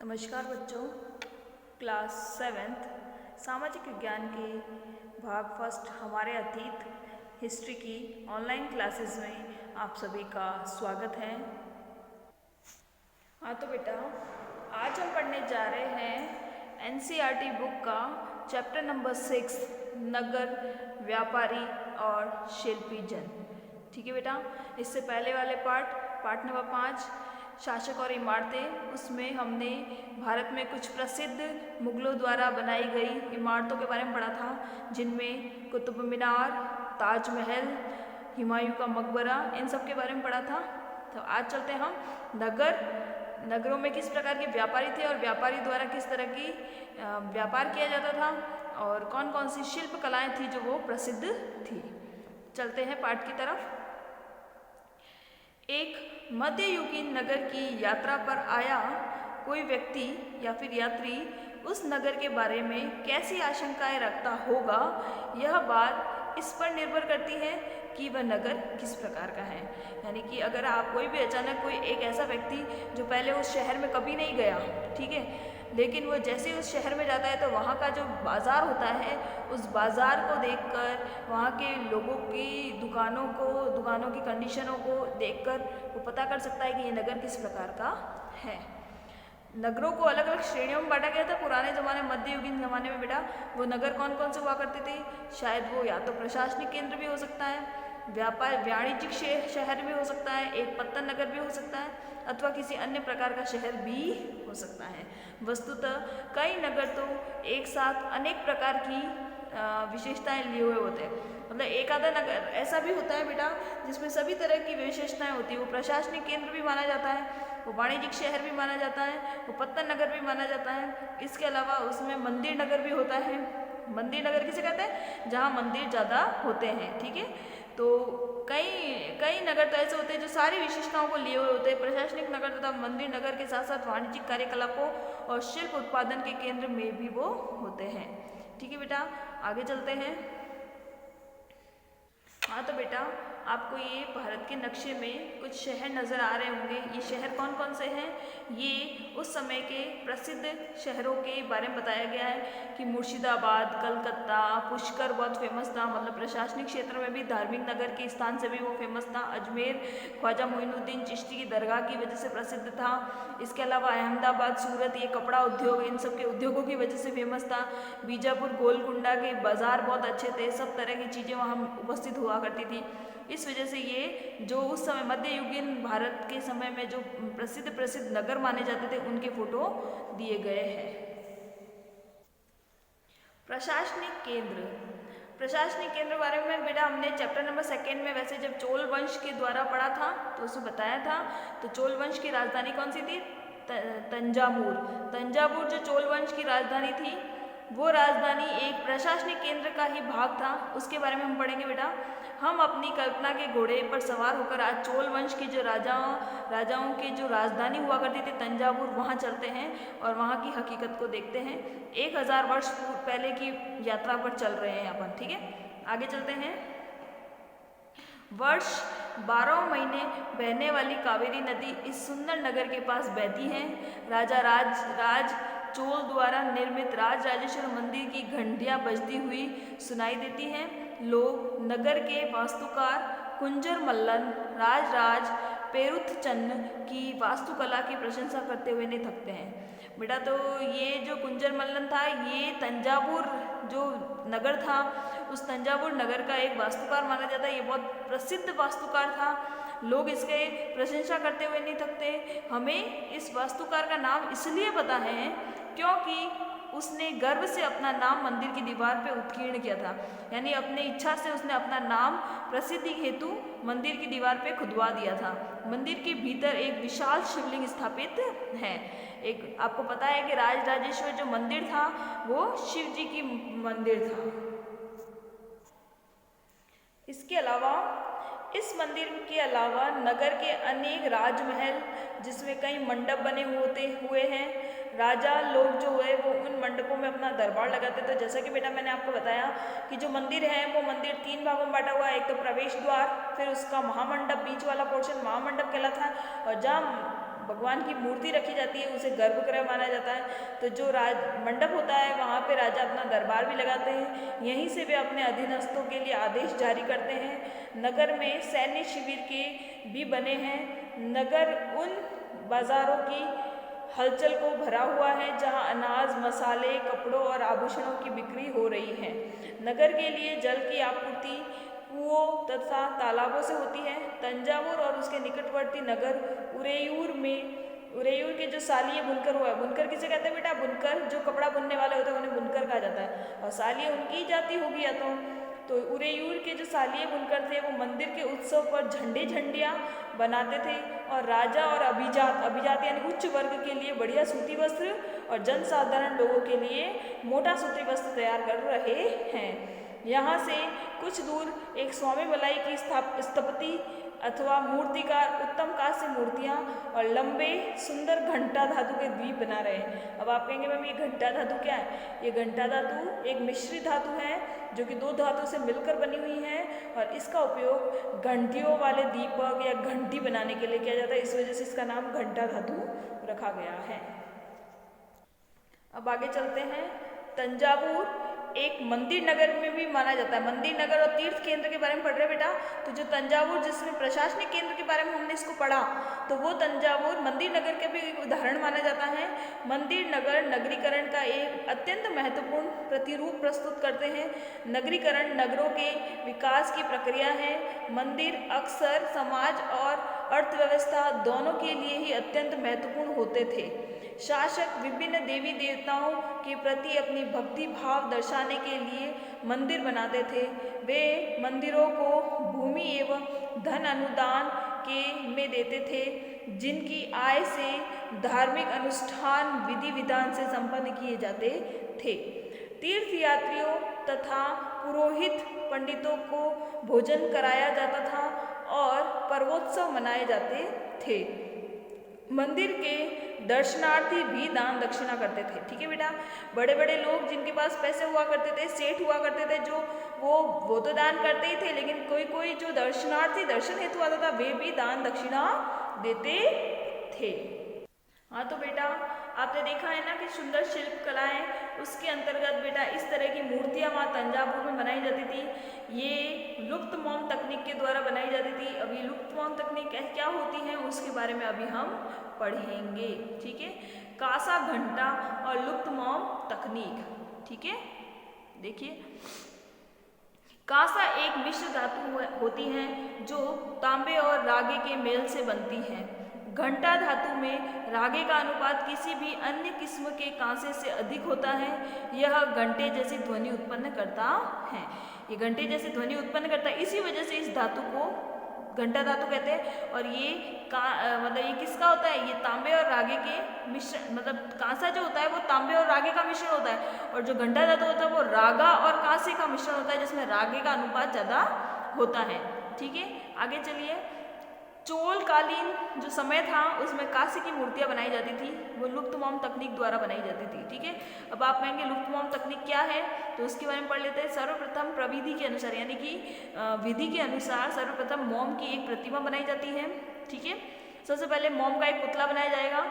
नमस्कार बच्चों, class seventh सामाजिक विज्ञान के भाग फर्स्ट हमारे अतीत हिस्ट्री की ऑनलाइन क्लासेस में आप सभी का स्वागत है। हाँ तो बेटा, आज हम पढ़ने जा रहे हैं एनसीईआरटी बुक का चैप्टर नंबर 6 नगर, व्यापारी और शिल्पी जन। ठीक है बेटा, इससे पहले वाले पार्ट नंबर 5 शासक और इमारतें, उसमें हमने भारत में कुछ प्रसिद्ध मुगलों द्वारा बनाई गई इमारतों के बारे में पढ़ा था, जिनमें कुतुब मीनार, ताजमहल, हुमायूं का मकबरा, इन सब के बारे में पढ़ा था। तो आज चलते हैं हम नगरों में किस प्रकार के व्यापारी थे और व्यापारी द्वारा किस तरह की व्यापार किया जाता था और कौन कौन सी शिल्प कलाएं थी जो वो प्रसिद्ध थी। चलते हैं पाठ की तरफ। एक मध्ययुगीन नगर की यात्रा पर आया कोई व्यक्ति या फिर यात्री उस नगर के बारे में कैसी आशंकाएं रखता होगा, यह बात इस पर निर्भर करती है कि वह नगर किस प्रकार का है। यानी कि अगर आप कोई भी अचानक कोई एक ऐसा व्यक्ति जो पहले उस शहर में कभी नहीं गया, ठीक है, लेकिन वो जैसे ही उस शहर में जाता है तो वहाँ का जो बाज़ार होता है, उस बाज़ार को देखकर, वहाँ के लोगों की दुकानों की कंडीशनों को देखकर वो पता कर सकता है कि ये नगर किस प्रकार का है। नगरों को अलग अलग श्रेणियों में बांटा गया था पुराने ज़माने, मध्ययुगीन ज़माने में बेटा। वो नगर कौन कौन से हुआ करते थे? शायद वो या तो प्रशासनिक केंद्र भी हो सकता है, वाणिज्यिक शहर भी हो सकता है, एक पत्तन नगर भी हो सकता है, अथवा किसी अन्य प्रकार का शहर भी हो सकता है। वस्तुतः कई नगर तो एक साथ अनेक प्रकार की विशेषताएं लिए हुए होते हैं। मतलब एक आधा नगर ऐसा भी होता है बेटा जिसमें सभी तरह की विशेषताएं होती है। वो प्रशासनिक केंद्र भी माना जाता है, वो वाणिज्यिक शहर भी माना जाता है, वो पत्तन नगर भी माना जाता है। इसके अलावा उसमें मंदिर नगर भी होता है। मंदिर नगर किसे कहते हैं? जहाँ मंदिर ज़्यादा होते हैं। ठीक है, तो कई नगर तो ऐसे होते हैं जो सारी विशेषताओं को लिए हुए होते हैं। प्रशासनिक नगर तथा मंदिर नगर के साथ साथ वाणिज्यिक कार्यकलापों और शिल्प उत्पादन के केंद्र में भी वो होते हैं। ठीक है बेटा, आगे चलते हैं। हाँ तो बेटा, आपको ये भारत के नक्शे में कुछ शहर नज़र आ रहे होंगे। ये शहर कौन कौन से हैं? ये उस समय के प्रसिद्ध शहरों के बारे में बताया गया है कि मुर्शिदाबाद, कलकत्ता, पुष्कर बहुत फेमस था, मतलब प्रशासनिक क्षेत्र में भी, धार्मिक नगर के स्थान से भी वो फेमस था। अजमेर ख्वाजा मोइनुद्दीन चिश्ती की दरगाह की वजह से प्रसिद्ध था। इसके अलावा अहमदाबाद, सूरत, ये कपड़ा उद्योग, इन सब के उद्योगों की वजह से फेमस था। बीजापुर, गोलकुंडा के बाज़ार बहुत अच्छे थे, सब तरह की चीज़ें वहाँ उपस्थित हुआ करती थी। इस वजह से ये जो उस समय मध्ययुगीन भारत के समय में जो प्रसिद्ध नगर माने जाते थे, उनके फोटो दिए गए हैं। प्रशासनिक केंद्र बारे में बेटा हमने चैप्टर नंबर 2 में, वैसे जब चोल वंश के द्वारा पढ़ा था तो उसमें बताया था। तो चोल वंश की राजधानी कौन सी थी? तंजावुर जो चोल वंश की राजधानी थी, वो राजधानी एक प्रशासनिक केंद्र का ही भाग था। उसके बारे में हम पढ़ेंगे बेटा। हम अपनी कल्पना के घोड़े पर सवार होकर आज चोल वंश की जो राजाओं की जो राजधानी हुआ करती थी तंजावुर, वहाँ चलते हैं और वहाँ की हकीकत को देखते हैं। 1000 वर्ष पहले की यात्रा पर चल रहे हैं अपन। ठीक है, आगे चलते हैं। वर्ष 12 महीने बहने वाली कावेरी नदी इस सुंदर नगर के पास बहती है। राजा राज चोल द्वारा निर्मित राजराजेश्वर मंदिर की घंटियां बजती हुई सुनाई देती हैं। लोग नगर के वास्तुकार कुंजर मल्लन, राज पेरुथचंद की वास्तुकला की प्रशंसा करते हुए नहीं थकते हैं। बेटा तो ये जो कुंजर मल्लन था, ये तंजावुर जो नगर था, उस तंजावुर नगर का एक वास्तुकार माना जाता है। ये बहुत प्रसिद्ध वास्तुकार था, लोग इसके प्रशंसा करते हुए नहीं थकते। हमें इस वास्तुकार का नाम इसलिए पता है क्योंकि उसने गर्व से अपना नाम मंदिर की दीवार पे उत्कीर्ण किया था। यानी अपनी इच्छा से उसने अपना नाम प्रसिद्धि हेतु मंदिर की दीवार पे खुदवा दिया था। मंदिर के भीतर एक विशाल शिवलिंग स्थापित है। एक आपको पता है कि राजराजेश्वर जो मंदिर था वो शिव जी की मंदिर था। इसके अलावा इस मंदिर के अलावा नगर के अनेक राजमहल, जिसमें कई मंडप बने हुए हैं। राजा लोग जो है वो उन मंडपों में अपना दरबार लगाते थे। जैसा कि बेटा मैंने आपको बताया कि जो मंदिर है वो मंदिर 3 भागों में बांटा हुआ है। एक तो प्रवेश द्वार, फिर उसका महामंडप, बीच वाला पोर्शन महामंडप कहलाता है, और जहाँ भगवान की मूर्ति रखी जाती है, उसे गर्भगृह माना जाता है। तो जो राज मंडप होता है वहाँ पे राजा अपना दरबार भी लगाते हैं, यहीं से वे अपने अधीनस्थों के लिए आदेश जारी करते हैं। नगर में सैन्य शिविर के भी बने हैं। नगर उन बाजारों की हलचल को भरा हुआ है जहाँ अनाज, मसाले, कपड़ों और आभूषणों की बिक्री हो रही है। नगर के लिए जल की आपूर्ति कुओं तथा तालाबों से होती है। तंजावुर और उसके निकटवर्ती नगर उरेयूर के जो सालीय बुनकर हुआ है, बुनकर किसे कहते हैं बेटा? बुनकर, जो कपड़ा बुनने वाले होते हैं उन्हें बुनकर कहा जाता है, और सालीय उनकी जाति होगी या तो उरेयूर के जो सालीय बुनकर थे वो मंदिर के उत्सव पर झंडियाँ बनाते थे, और राजा और अभिजात यानी उच्च वर्ग के लिए बढ़िया सूती वस्त्र और जनसाधारण लोगों के लिए मोटा सूती वस्त्र तैयार कर रहे हैं। यहाँ से कुछ दूर एक स्वामी मलाई की स्थपति अथवा मूर्तिकार उत्तम कांस्य से मूर्तियाँ और लंबे सुंदर घंटा धातु के द्वीप बना रहे हैं। अब आप कहेंगे मैम ये घंटा धातु क्या है? ये घंटा धातु एक मिश्रित धातु है जो कि दो धातु से मिलकर बनी हुई है, और इसका उपयोग घंटियों वाले दीपक या घंटी बनाने के लिए किया जाता है। इस वजह से इसका नाम घंटा धातु रखा गया है। अब आगे चलते हैं। तंजावुर एक मंदिर नगर में भी माना जाता है। मंदिर नगर और तीर्थ केंद्र के बारे में पढ़ रहे बेटा, तो जो तंजावुर जिसमें प्रशासनिक केंद्र के बारे में हमने इसको पढ़ा, तो वो तंजावुर मंदिर नगर का भी एक उदाहरण माना जाता है। मंदिर नगर नगरीकरण का एक अत्यंत महत्वपूर्ण प्रतिरूप प्रस्तुत करते हैं। नगरीकरण नगरों के विकास की प्रक्रिया है। मंदिर अक्सर समाज और अर्थव्यवस्था दोनों के लिए ही अत्यंत महत्वपूर्ण होते थे। शासक विभिन्न देवी देवताओं के प्रति अपनी भक्ति भाव दर्शाने के लिए मंदिर बनाते थे। वे मंदिरों को भूमि एवं धन अनुदान में देते थे, जिनकी आय से धार्मिक अनुष्ठान विधि विधान से संपन्न किए जाते थे। तीर्थयात्रियों तथा पुरोहित पंडितों को भोजन कराया जाता था और पर्वोत्सव मनाए जाते थे। मंदिर के दर्शनार्थी भी दान दक्षिणा करते थे। ठीक है बेटा, बड़े बड़े लोग जिनके पास पैसे हुआ करते थे, सेठ हुआ करते थे, जो वो तो दान करते ही थे, लेकिन कोई जो दर्शनार्थी दर्शन हेतु आता था वे भी दान दक्षिणा देते थे। हाँ तो बेटा आपने देखा है ना कि सुंदर शिल्प कलाएं, उसके अंतर्गत बेटा इस तरह की मूर्तियाँ वहाँ तंजावुर में बनाई जाती थी। ये लुप्त मोम तकनीक के द्वारा बनाई जाती थी। अब ये लुप्त मोम तकनीक क्या होती है उसके बारे में अभी हम पढ़ेंगे। ठीक है, कांसा घंटा और लुप्त मोम तकनीक। ठीक है, देखिए कांसा एक मिश्र धातु होती है जो तांबे और रागे के मेल से बनती है। घंटा धातु में रागे का अनुपात किसी भी अन्य किस्म के कांसे से अधिक होता है। यह घंटे जैसी ध्वनि उत्पन्न करता है। ये घंटे जैसी ध्वनि उत्पन्न करता है, इसी वजह से इस धातु को घंटा धातु कहते हैं। और ये मतलब ये किसका होता है? ये तांबे और रागे के मिश्रण, मतलब कांसा जो होता है वो तांबे और रागे का मिश्रण होता है, और जो घंटा धातु होता है वो रागा और कांसे का मिश्रण होता है, जिसमें रागे का अनुपात ज़्यादा होता है। ठीक है, आगे चलिए। चोलकालीन जो समय था उसमें कांसे की मूर्तियाँ बनाई जाती थी, वो लुप्त मोम तकनीक द्वारा बनाई जाती थी। ठीक है, अब आप कहेंगे लुप्त मोम तकनीक क्या है, तो उसके बारे में पढ़ लेते हैं। सर्वप्रथम प्रविधि के अनुसार यानी कि विधि के अनुसार सर्वप्रथम मोम की एक प्रतिमा बनाई जाती है। ठीक है, सबसे पहले मोम का एक पुतला बनाया जाएगा,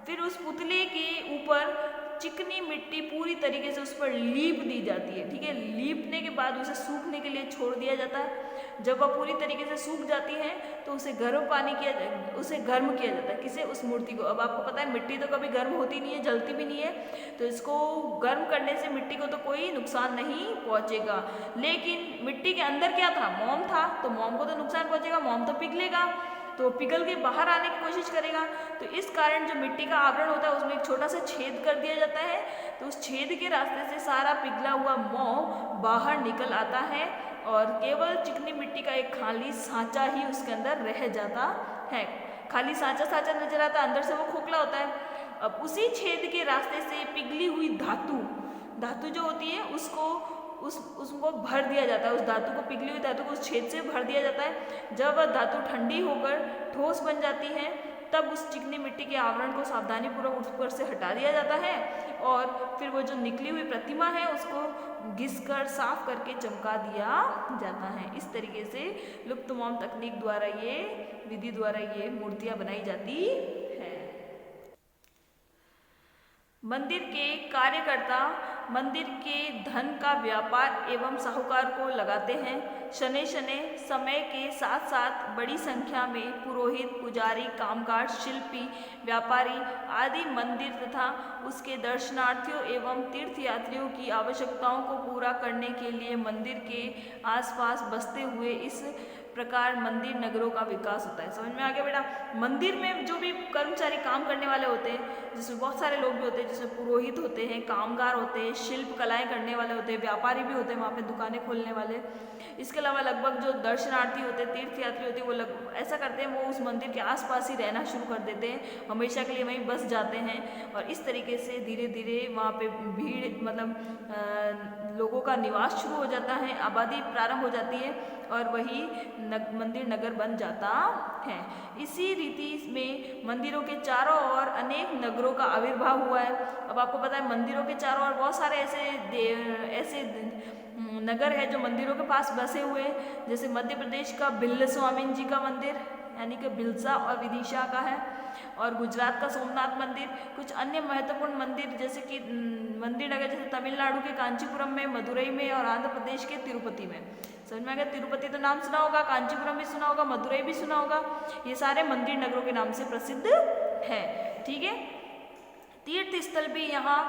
फिर उस पुतले के ऊपर चिकनी मिट्टी पूरी तरीके से उस पर लीप दी जाती है। ठीक है, लीपने के बाद उसे सूखने के लिए छोड़ दिया जाता है। जब वह पूरी तरीके से सूख जाती है तो उसे गर्म किया जाता है। किसे? उस मूर्ति को। अब आपको पता है मिट्टी तो कभी गर्म होती नहीं है, जलती भी नहीं है, तो इसको गर्म करने से मिट्टी को तो कोई नुकसान नहीं पहुँचेगा। लेकिन मिट्टी के अंदर क्या था? मोम था, तो मोम को तो नुकसान पहुँचेगा, मोम तो पिघलेगा, तो पिघल के बाहर आने की कोशिश करेगा। तो इस कारण जो मिट्टी का आवरण होता है उसमें एक छोटा सा छेद कर दिया जाता है, तो उस छेद के रास्ते से सारा पिघला हुआ मोम बाहर निकल आता है और केवल चिकनी मिट्टी का एक खाली सांचा ही उसके अंदर रह जाता है। खाली सांचा नजर आता है, अंदर से वो खोखला होता है। अब उसी छेद के रास्ते से पिघली हुई धातु जो होती है उसको भर दिया जाता है। उस धातु को, पिघली हुई धातु को उस छेद से भर दिया जाता है। जब वह धातु ठंडी होकर ठोस बन जाती है तब उस चिकनी मिट्टी के आवरण को सावधानीपूर्वक उस पर से हटा दिया जाता है और फिर वो जो निकली हुई प्रतिमा है उसको घिसकर साफ करके चमका दिया जाता है। इस तरीके से लुप्तमोम तकनीक द्वारा ये विधि द्वारा ये मूर्तियां बनाई जाती है। मंदिर के कार्यकर्ता मंदिर के धन का व्यापार एवं साहूकार को लगाते हैं। शनै शनै समय के साथ साथ बड़ी संख्या में पुरोहित, पुजारी, कामगार, शिल्पी, व्यापारी आदि मंदिर तथा उसके दर्शनार्थियों एवं तीर्थयात्रियों की आवश्यकताओं को पूरा करने के लिए मंदिर के आसपास बसते हुए इस प्रकार मंदिर नगरों का विकास होता है। समझ में आ गया बेटा? मंदिर में जो भी कर्मचारी काम करने वाले होते हैं, जिसमें बहुत सारे लोग भी होते हैं, जिसमें पुरोहित होते हैं, कामगार होते हैं, शिल्प कलाएं करने वाले होते हैं, व्यापारी भी होते हैं वहाँ पे दुकानें खोलने वाले। इसके अलावा लगभग जो दर्शनार्थी होते हैं, तीर्थयात्री होते हैं, वो ऐसा करते हैं, वो उस मंदिर के आसपास ही रहना शुरू कर देते हैं, हमेशा के लिए वहीं बस जाते हैं और इस तरीके से धीरे धीरे वहाँ पे भीड़ मतलब लोगों का निवास शुरू हो जाता है, आबादी प्रारंभ हो जाती है और वही मंदिर नगर बन जाता है। इसी रीति में मंदिरों के चारों ओर अनेक नगरों का आविर्भाव हुआ है। अब आपको पता है मंदिरों के चारों ओर बहुत सारे ऐसे नगर है जो मंदिरों के पास बसे हुए हैं। जैसे मध्य प्रदेश का बिल्ल स्वामी जी का मंदिर यानी कि बिलसा और विदिशा का है और गुजरात का सोमनाथ मंदिर। कुछ अन्य महत्वपूर्ण मंदिर जैसे कि मंदिर नगर जैसे तमिलनाडु के कांचीपुरम में, मदुरई में और आंध्र प्रदेश के तिरुपति में। समझ में आ गया? तिरुपति तो नाम सुना होगा, कांचीपुरम भी सुना होगा, मदुरई भी सुना होगा। ये सारे मंदिर नगरों के नाम से प्रसिद्ध है। ठीक है, तीर्थ स्थल भी यहाँ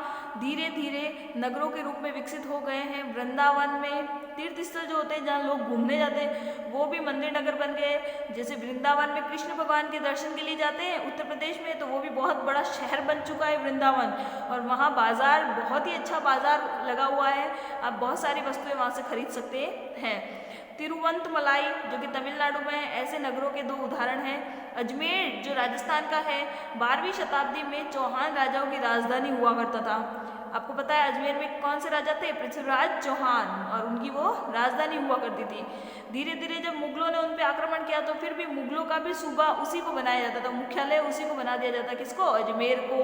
धीरे धीरे नगरों के रूप में विकसित हो गए हैं। वृंदावन में तीर्थ स्थल जो होते हैं जहाँ लोग घूमने जाते हैं वो भी मंदिर नगर बन गए। जैसे वृंदावन में कृष्ण भगवान के दर्शन के लिए जाते हैं उत्तर प्रदेश में, तो वो भी बहुत बड़ा शहर बन चुका है वृंदावन और वहाँ बाजार बहुत ही अच्छा बाजार लगा हुआ है। आप बहुत सारी वस्तुएं वहाँ से खरीद सकते हैं। तिरुवंतमलाई जो कि तमिलनाडु में है, ऐसे नगरों के दो उदाहरण हैं। अजमेर जो राजस्थान का है 12वीं शताब्दी में चौहान राजाओं की राजधानी हुआ करता था। आपको पता है अजमेर में कौन से राजा थे? पृथ्वीराज चौहान, और उनकी वो राजधानी हुआ करती थी। धीरे धीरे जब मुगलों ने उन पर आक्रमण किया तो फिर भी मुगलों का भी सूबा उसी को बनाया जाता था, मुख्यालय उसी को बना दिया जाता। किसको? अजमेर को।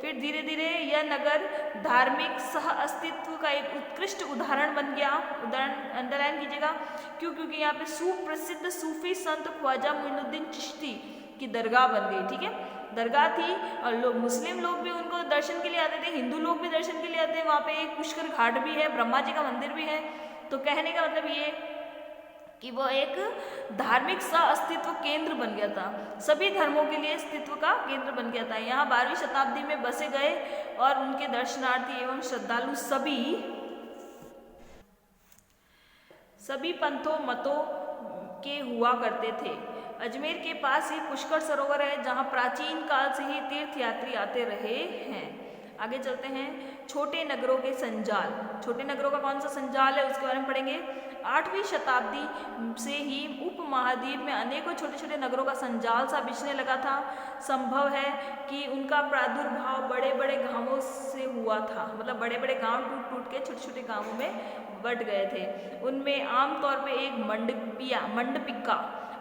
फिर धीरे धीरे यह नगर धार्मिक सह अस्तित्व का एक उत्कृष्ट उदाहरण बन गया। उदाहरण अंडरलाइन कीजिएगा, क्योंकि यहाँ पे सुप्रसिद्ध सूफी संत ख्वाजा मोइनुद्दीन चिश्ती की दरगाह बन गई। ठीक है, दरगाह थी और मुस्लिम लोग भी उनको दर्शन के लिए आते थे, हिंदू लोग भी दर्शन के लिए आते हैं। वहाँ पे एक पुष्कर घाट भी है, ब्रह्मा जी का मंदिर भी है। तो कहने का मतलब ये कि वो एक धार्मिक सह अस्तित्व केंद्र बन गया था, सभी धर्मों के लिए अस्तित्व का केंद्र बन गया था। यहाँ 12वीं शताब्दी में बसे गए और उनके दर्शनार्थी एवं श्रद्धालु सभी पंथों मतों के हुआ करते थे। अजमेर के पास ही पुष्कर सरोवर है जहाँ प्राचीन काल से ही तीर्थयात्री आते रहे हैं। आगे चलते हैं। छोटे नगरों के संजाल। छोटे नगरों का कौन सा संजाल है उसके बारे में पढ़ेंगे। 8वीं शताब्दी से ही उपमहाद्वीप में अनेकों छोटे छोटे नगरों का संजाल सा बिछने लगा था। संभव है कि उनका प्रादुर्भाव बड़े बड़े गांवों से हुआ था, मतलब बड़े बड़े गांव टूट टूट के छोटे छोटे गांवों में बट गए थे। उनमें आमतौर पे एक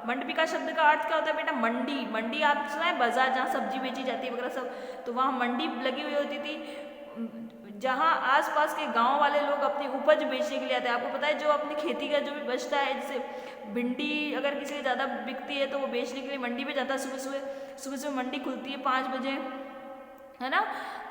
मंडपिका शब्द का अर्थ क्या होता है बेटा? मंडी। मंडी आप सुना है? बाजार जहाँ सब्जी बेची जाती है वगैरह सब, तो वहाँ मंडी लगी हुई होती थी जहाँ आसपास के गांव वाले लोग अपनी उपज बेचने के लिए आते हैं। आपको पता है जो अपनी खेती का जो भी बचता है, जैसे भिंडी अगर किसी की ज़्यादा बिकती है तो वो बेचने के लिए मंडी में जाता है। सुबह सुबह मंडी खुलती है 5 बजे, है ना।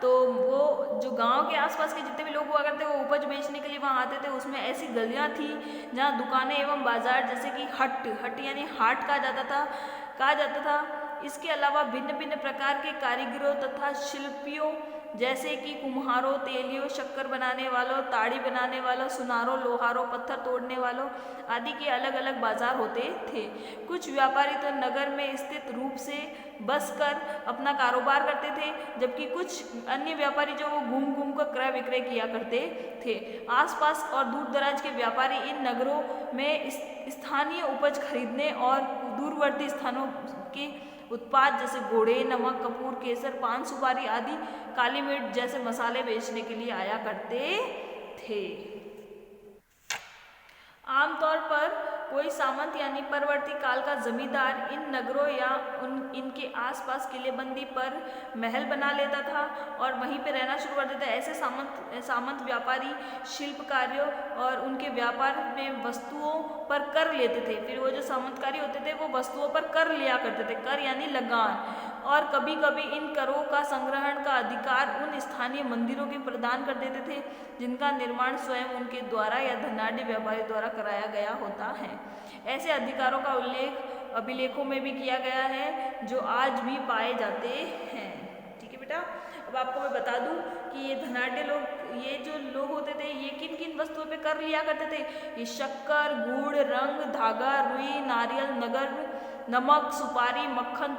तो वो जो गांव के आसपास के जितने भी लोग हुआ करते वो उपज बेचने के लिए वहाँ आते थे। उसमें ऐसी गलियाँ थी जहाँ दुकानें एवं बाजार जैसे कि हट यानी हाट कहा जाता था। इसके अलावा भिन्न भिन्न प्रकार के कारीगरों तथा शिल्पियों जैसे कि कुम्हारों, तेलियों, शक्कर बनाने वालों, ताड़ी बनाने वालों, सुनारों, लोहारों, पत्थर तोड़ने वालों आदि के अलग अलग बाजार होते थे। कुछ व्यापारी तो नगर में स्थित रूप से बसकर अपना कारोबार करते थे, जबकि कुछ अन्य व्यापारी जो वो घूम घूम कर क्रय विक्रय किया करते थे। आसपास और दूर दराज के व्यापारी इन नगरों में स्थानीय उपज खरीदने और दूरवर्ती स्थानों के उत्पाद जैसे घोड़े, नमक, कपूर, केसर, पान सुपारी आदि, काली मिर्च जैसे मसाले बेचने के लिए आया करते थे। आमतौर पर कोई सामंत यानी परवर्ती काल का जमींदार इन नगरों या इनके आसपास किलेबंदी पर महल बना लेता था और वहीं पे रहना शुरू कर देता। ऐसे सामंत व्यापारी शिल्पकारों और उनके व्यापार में वस्तुओं पर कर लेते थे। फिर वो जो सामंतकारी होते थे वो वस्तुओं पर कर लिया करते थे, कर यानी लगान, और कभी कभी इन करों का संग्रहण का अधिकार उन स्थानीय मंदिरों के प्रदान कर देते थे जिनका निर्माण स्वयं उनके द्वारा या धनाढ्य व्यापारी द्वारा कराया गया होता है। ऐसे अधिकारों का उल्लेख अभिलेखों में भी किया गया है जो आज भी पाए जाते हैं। ठीक है बेटा, अब आपको मैं बता दूं कि ये धनाढ्य लोग, ये जो लोग होते थे, ये किन किन वस्तुओं पे कर लिया करते थे। ये शक्कर, गुड़, रंग, धागा, रुई, नारियल, नमक, सुपारी, मक्खन,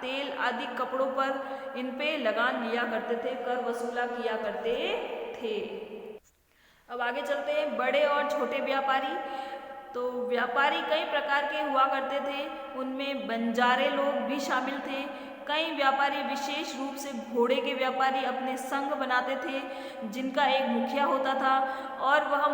तेल आदि कपड़ों पर इन पे लगान लिया करते थे, कर वसूला किया करते थे। अब आगे चलते हैं बड़े और छोटे व्यापारी। तो व्यापारी कई प्रकार के हुआ करते थे, उनमें बंजारे लोग भी शामिल थे। कई व्यापारी, विशेष रूप से घोड़े के व्यापारी, अपने संघ बनाते थे जिनका एक मुखिया होता था और वह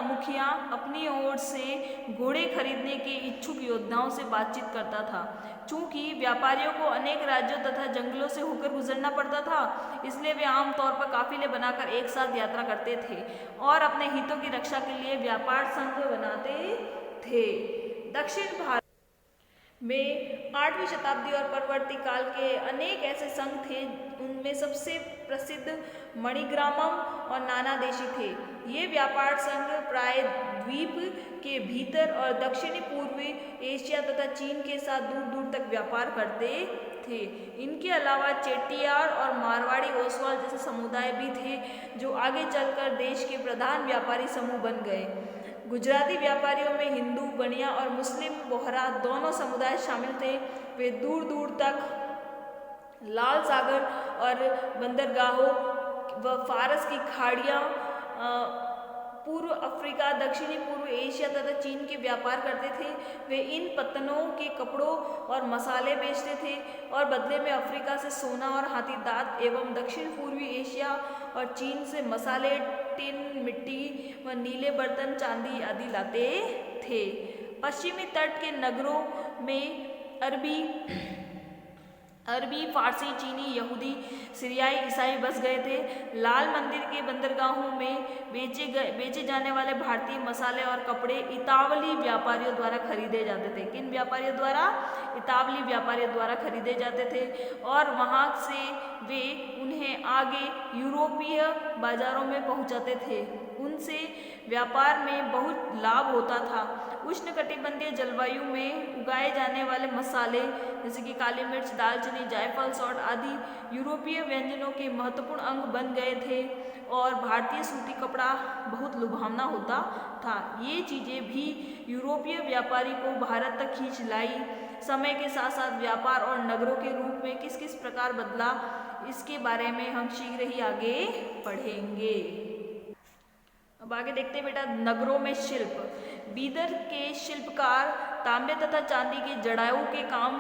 मुखिया अपनी ओर से घोड़े खरीदने के इच्छुक योद्धाओं से बातचीत करता था। चूंकि व्यापारियों को अनेक राज्यों तथा जंगलों से होकर गुजरना पड़ता था, इसलिए वे आमतौर पर काफिले बनाकर एक साथ यात्रा करते थे और अपने हितों की रक्षा के लिए व्यापार संघ बनाते थे। दक्षिण भारत में 8वीं शताब्दी और परवर्ती काल के अनेक ऐसे संघ थे। उनमें सबसे प्रसिद्ध मणिग्रामम और नानादेशी थे। ये व्यापार संघ प्राय द्वीप के भीतर और दक्षिणी पूर्वी एशिया तथा चीन के साथ दूर दूर तक व्यापार करते थे। इनके अलावा चेट्टियार और मारवाड़ी ओसवाल जैसे समुदाय भी थे जो आगे चलकर देश के प्रधान व्यापारी समूह बन गए। गुजराती व्यापारियों में हिंदू, बनिया और मुस्लिम बोहरा दोनों समुदाय शामिल थे। वे दूर दूर तक लाल सागर और बंदरगाहों व फारस की खाड़ियाँ, पूर्व अफ्रीका, दक्षिणी पूर्व एशिया तथा चीन के व्यापार करते थे। वे इन पत्तनों के कपड़ों और मसाले बेचते थे और बदले में अफ्रीका से सोना और हाथी दांत एवं दक्षिण पूर्वी एशिया और चीन से मसाले, टिन, मिट्टी व नीले बर्तन, चांदी आदि लाते थे। पश्चिमी तट के नगरों में अरबी, फारसी, चीनी, यहूदी, सीरियाई, ईसाई बस गए थे। लाल मंदिर के बंदरगाहों में बेचे जाने वाले भारतीय मसाले और कपड़े इतावली व्यापारियों द्वारा खरीदे जाते थे। किन व्यापारियों द्वारा? इतावली व्यापारियों द्वारा खरीदे जाते थे और वहाँ से वे उन्हें आगे यूरोपीय बाजारों में पहुँचाते थे। उनसे व्यापार में बहुत लाभ होता था। उष्णकटिबंधीय जलवायु में उगाए जाने वाले मसाले जैसे कि काली मिर्च, दालचीनी, जायफल, सौंठ आदि यूरोपीय व्यंजनों के महत्वपूर्ण अंग बन गए थे और भारतीय सूती कपड़ा बहुत लुभावना होता था। ये चीज़ें भी यूरोपीय व्यापारी को भारत तक खींच लाई। समय के साथ साथ व्यापार और नगरों के रूप में किस किस प्रकार बदला, इसके बारे में हम शीघ्र ही आगे पढ़ेंगे। अब आगे देखते हैं बेटा, नगरों में शिल्प। बीदर के शिल्पकार तांबे तथा चांदी के जड़ाऊ के काम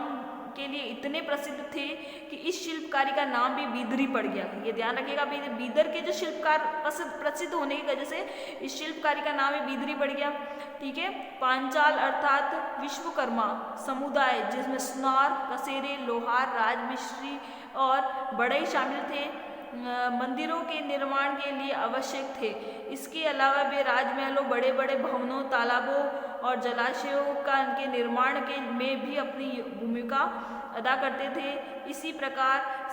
के लिए इतने प्रसिद्ध थे कि इस शिल्पकारी का नाम भी बीदरी पड़ गया। ये ध्यान रखिएगा, बीदर के जो शिल्पकार प्रसिद्ध होने की वजह से इस शिल्पकारी का नाम ही बीदरी पड़ गया। ठीक है। पांचाल अर्थात विश्वकर्मा समुदाय, जिसमें सुनार, कसेरे, लोहार, राजमिस्त्री और बढ़ई शामिल थे, मंदिरों के निर्माण के लिए आवश्यक थे। इसके अलावा वे राजमहलों, बड़े बड़े भवनों, तालाबों और जलाशयों के निर्माण में भी अपनी भूमिका अदा करते थे। इसी प्रकार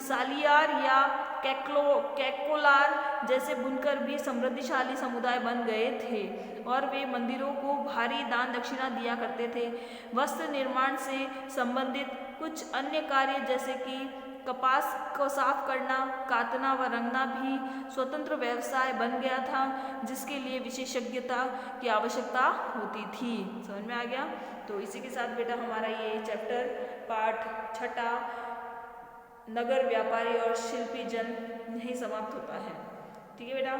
सालियार या कैकोलार जैसे बुनकर भी समृद्धिशाली समुदाय बन गए थे और वे मंदिरों को भारी दान दक्षिणा दिया करते थे। वस्त्र निर्माण से संबंधित कुछ अन्य कार्य जैसे कि कपास को साफ करना, काटना व रंगना भी स्वतंत्र व्यवसाय बन गया था, जिसके लिए विशेषज्ञता की आवश्यकता होती थी। समझ में आ गया? तो इसी के साथ बेटा हमारा ये चैप्टर पाठ 6 नगर व्यापारी और शिल्पी जन यहीं समाप्त होता है। ठीक है बेटा।